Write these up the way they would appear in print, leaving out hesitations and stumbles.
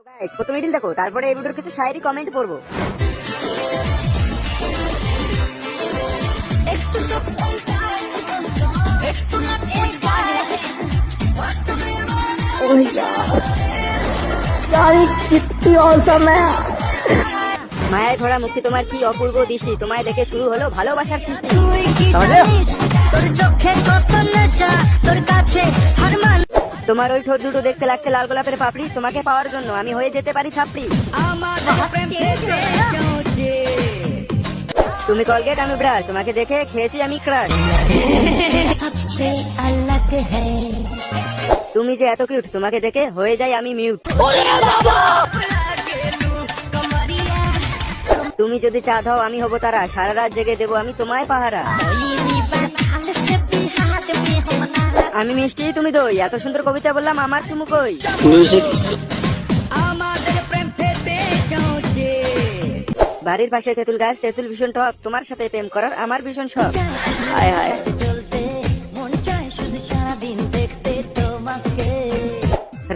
Guys প্রথমে reel দেখো, তারপরে এই ভিডিওর কিছু শায়েরি কমেন্ট পড়বো। कितनी औसम है। মায়ায় ভরা মুক্তি তোমার কি অপূর্ব দৃষ্টি, তোমায় দেখে শুরু হলো ভালোবাসার সৃষ্টি। তোমার ওই ঠোঁট দুটো দেখতে লাগছে লাল গোলাপের পাপড়ি, তোমাকে পাওয়ার জন্য আমি হয়ে যেতে পারি ছাপড়ি। তুমি কলগেট আমি ব্রাশ, তোমাকে দেখে খেয়েছি আমি ক্রাশ। তুমি যে এত কিউট, তোমাকে দেখে হয়ে যাই আমি মিউট। তুমি যদি চা দাও আমি হব তারা, সারা রাত জেগে দেবো আমি তোমায় পাহারা। আমি মিষ্টি তুমি দই, এত সুন্দর কবিতা বললাম আমার চুমু কই। বাড়ির পাশে তেঁতুল গাছ, তেঁতুল ভীষণ টক, তোমার সাথে প্রেম করার আমার ভীষণ শখ। হায় হায়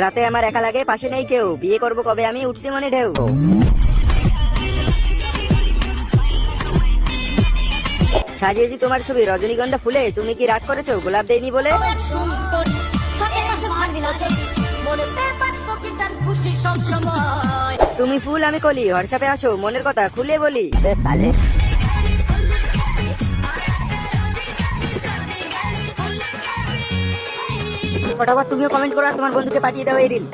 রাতে আমার একা লাগে, পাশে নেই কেউ, বিয়ে করবো কবে আমি, উঠছি মনে ঢেউ। সাজিয়েছি তোমার ছবি রজনীগন্ধা ফুলে, তুমি কি রাগ করেছো গোলাপ দেয়নি বলে। তুমি ফুল আমি কলি, হোয়াটসঅ্যাপে আসো মনের কথা খুলে বলি। ফটাফট তুমিও কমেন্ট করো আর তোমার বন্ধুকে পাঠিয়ে দাও এই রিল।